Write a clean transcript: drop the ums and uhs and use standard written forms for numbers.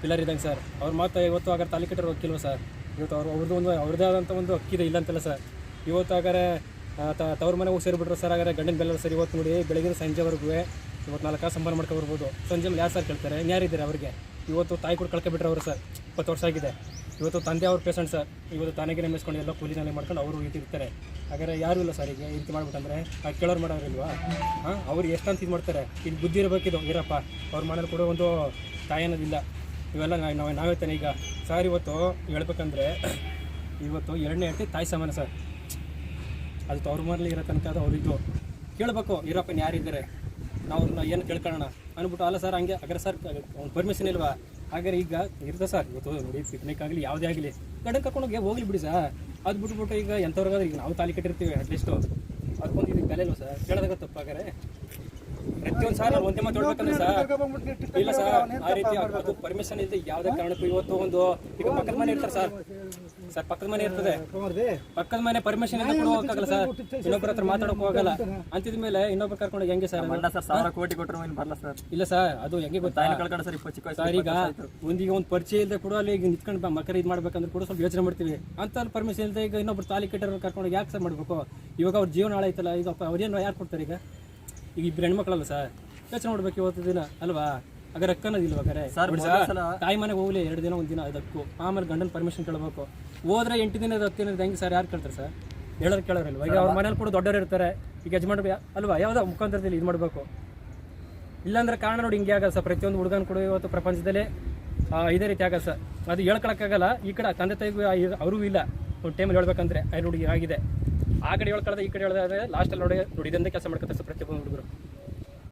Pillar ಇದ್ದಂಗೆ sir. ಅವ್ರ ಮಾತು ಇವತ್ತು ಹಾಗಾದ್ರೆ ತಾಲಿ ಕಟ್ಟೋರು ಹೋಗಿಲ್ವ ಸರ್? ಇವತ್ತು ಅವ್ರದ್ದೇ ಆದಂಥ ಒಂದು ಹಕ್ಕಿದೆ ಇಲ್ಲ ಅಂತಲ್ಲ ಸರ್. ಇವತ್ತು ಹಾಗಾದ್ರೆ ತವ್ರ ಮನೆ ಹೋಗಿ ಸೇರಿಬಿಟ್ರು ಸರ್. ಹಾಗಾದ್ರೆ ಗಂಡನ ಬೆಲ್ಲ ಸರ್ ಇವತ್ತು ನೋಡಿ ಬೆಳಗಿನ ಸಂಜೆವರೆಗೂ ಇವತ್ತು 4 ಕಾಸು ಸಂಬಳ ಮಾಡ್ಕೊಬರ್ಬೋದು. ಸಂಜೆ ಮೇಲೆ ಯಾರು ಸರ್ ಕೇಳ್ತಾರೆ? ಇನ್ಯಾರಿದ್ದಾರೆ ಅವ್ರಿಗೆ? ಇವತ್ತು ತಾಯಿ ಕೂಡ ಕಳ್ಕೊಬಿಟ್ರೆ ಅವರು ಸರ್. 20 ವರ್ಷ ಆಗಿದೆ. ಇವತ್ತು ತಂದೆ ಅವ್ರ ಪೇಷಂಟ್ ಸರ್. ಇವತ್ತು ತಾನಾಗೆ ನೆಮ್ಮಿಸ್ಕೊಂಡು ಎಲ್ಲ ಕೂಲಿನಾಲೆ ಮಾಡ್ಕೊಂಡು ಅವರು ಇರ್ತಾರೆ. ಹಾಗಾದ್ರೆ ಯಾರೂ ಇಲ್ಲ ಸರ್. ಈಗ ಈ ರೀತಿ ಮಾಡ್ಬಿಟ್ಟಂದ್ರೆ ಕೇಳೋರು ಮಾಡೋರಿಲ್ವಾ? ಅವ್ರು ಎಷ್ಟಂತ ಇದು ಮಾಡ್ತಾರೆ. ಇದು ಬುದ್ಧಿ ಇರಬೇಕಿದು ಇರಪ್ಪ. ಅವ್ರ ಮನೇಲಿ ಕೂಡ ಒಂದು ತಾಯಿ ಅನ್ನೋದಿಲ್ಲ. ಇವೆಲ್ಲ ನಾವೇ ತಾನೆ ಈಗ ಸರ್. ಇವತ್ತು ಹೇಳ್ಬೇಕಂದ್ರೆ ಇವತ್ತು 2ನೇ ಹೆಂಡತಿ ತಾಯಿ ಸಮಾನ ಸರ್. ಅದು ಅವ್ರ ಮನೇಲಿ ಇರೋ ತನಕ ಅದು ಅವ್ರಿದ್ದು ಕೇಳಬೇಕು. ಇರಪ್ಪ ಯಾರಿದ್ದಾರೆ ನಾವು ಅವ್ರನ್ನ ಏನು ಕೇಳ್ಕೊಳ್ಳೋಣ ಅಂದ್ಬಿಟ್ಟು ಅಲ್ಲ ಸರ್. ಹಂಗೆ ಹಾಗಾದ್ರೆ ಸರ್ ಅವ್ನು ಪರ್ಮಿಷನ್ ಇಲ್ವಾ? ಹಾಗಾದ್ರೆ ಈಗ ಇರುತ್ತೆ ಸರ್. ಇವತ್ತು ನೋಡಿ ಪಿಕ್ನಿಕ್ ಆಗಲಿ ಯಾವುದೇ ಆಗಲಿ ಗಂಡನ ಕರ್ಕೊಂಡೋಗಿ ಹೋಗ್ಲಿ ಬಿಡಿ ಸರ್. ಅದು ಬಿಟ್ಬಿಟ್ಟು ಈಗ ಎಂಥವ್ರಿಗಾದ್ರೆ ಈಗ ನಾವು ತಾಲಿ ಕಟ್ಟಿರ್ತೀವಿ ಅಟ್ಲೀಸ್ಟು ಅದಕ್ಕೊಂದು ಇದಕ್ಕೆ ಬೆಲೆ ಇಲ್ವ ಸರ್? ಕೇಳೋದಾಗ ತಪ್ಪಾಗಾರೆ ಪ್ರತಿಯೊಂದು ಸಾರ್ ಒಂದೇ ಮಾತು ಹೇಳ್ಬೇಕಂದ್ರೆ ಸರ್ ಇಲ್ಲ ಸರ್. ಆ ರೀತಿ ಅದು ಪರ್ಮಿಷನ್ ಇಲ್ಲದೆ ಯಾವುದೇ ಕಾರಣಕ್ಕೂ ಇವತ್ತು ಒಂದು ಈಗ ಪಕ್ಕದ ಮನೆ ಇರ್ತಾರೆ ಸರ್. ಪಕ್ಕದ ಮನೆ ಇರ್ತದೆ. ಪಕ್ಕದ ಮನೆ ಪರ್ಮಿಷನ್ ಇಂದ ಕೂಡ ಹೋಗಕ್ಕಾಗಲ್ಲ ಸರ್. ಇನ್ನೊಬ್ಬರ ಹತ್ರ ಮಾತಾಡೋಕೆ ಹೋಗಲ್ಲ. ಅಂತಿದ ಮೇಲೆ ಇನ್ನೊಬ್ಬರು ಕರ್ಕೊಂಡು ಹೆಂಗೆ ಸರ್? 1000 ಕೋಟಿ ಕೊಟ್ಟರು ಬರಲ್ಲ ಸರ್. ಇಲ್ಲ ಸರ್. ಅದು ಹೆಂಗೆ ಗೊತ್ತಾ ಸರ್? ಈಗ ಒಂದು ಪರಿಚಯ ಇಲ್ಲದೆ ಕೂಡ ಅಲ್ಲಿ ಈಗ ನಿಂತ್ಕೊಂಡು ಮಕ್ಕಳು ಇದು ಮಾಡ್ಬೇಕಂದ್ರೆ ಕೂಡ ಸ್ವಲ್ಪ ಯೋಚನೆ ಮಾಡ್ತೀವಿ. ಅಂತ ಪರ್ಮಿಷನ್ ಇಲ್ಲದೆ ಈಗ ಇನ್ನೊಬ್ರು ತಾಲಿ ಕಟ್ಟೋರು ಕರ್ಕೊಂಡು ಯಾಕೆ ಸರ್ ಮಾಡಬೇಕು? ಇವಾಗ ಅವ್ರ ಜೀವನ ಹಾಳು ಆಯ್ತಲ್ಲ. ಈಗ ಅವ್ರೇನು ಯಾರು ಕೊಡ್ತಾರೆ? ಈಗ 2 ಹೆಣ್ಮಕ್ಳಲ್ಲ ಸರ್. ಯೋಚನೆ ಮಾಡ್ಬೇಕು ಇವತ್ತು ದಿನ ಅಲ್ವಾ? ಹಾಗಾದ್ರೆ ಅಕ್ಕನದಿಲ್ವ? ತಾಯಿ ಮನೆಗೆ ಹೋಗ್ಲಿ 2 ದಿನ 1 ದಿನ ಅದಕ್ಕೂ ಆಮೇಲೆ ಗಂಡನ ಪರ್ಮಿಷನ್ ಕೇಳಬೇಕು. ಹೋದ್ರೆ 8 ದಿನದ 10 ದಿನದ ಹೆಂಗೆ ಸರ್? ಯಾರು ಕೇಳ್ತಾರೆ ಸರ್? ಹೇಳೋರು ಕೇಳೋರಿಲ್ವ? ಈಗ ಅವ್ರ ಮನೇಲಿ ಕೂಡ ದೊಡ್ಡವರು ಇರ್ತಾರೆ. ಈಗ ಯಜಮಾನ ಅಲ್ವಾ ಯಾವುದೋ ಮುಖಾಂತರದಲ್ಲಿ ಇದು ಮಾಡಬೇಕು. ಇಲ್ಲಾಂದ್ರೆ ಕಾರಣ ನೋಡಿ ಹಿಂಗೆ ಆಗಲ್ಲ ಸರ್. ಪ್ರತಿಯೊಂದು ಹುಡುಗನ ಕೂಡ ಇವತ್ತು ಪ್ರಪಂಚದಲ್ಲಿ ಇದೇ ರೀತಿ ಆಗಲ್ಲ ಸರ್. ಅದು ಹೇಳ್ಕೊಳಕ್ಕಾಗಲ್ಲ. ಈ ಕಡೆ ತಂದೆ ತಾಯಿಗೂ ಅವ್ರಿಗೂ ಇಲ್ಲ ಒಂದು ಟೈಮಲ್ಲಿ ಹೇಳ್ಬೇಕಂದ್ರೆ ಹುಡುಗಿ ಆಗಿದೆ. ಆ ಕಡೆ ಹೇಳ್ಕೊಳ್ಳೋದು ಈ ಕಡೆ ಹೇಳೋದಾದ್ರೆ ಲಾಸ್ಟಲ್ಲಿ ನೋಡಿ ಇದೊಂದೇ ಕೆಲಸ ಮಾಡ್ಕೊತಾರೆ ಸರ್ ಪ್ರತಿಯೊಂದು ಹುಡುಗರು.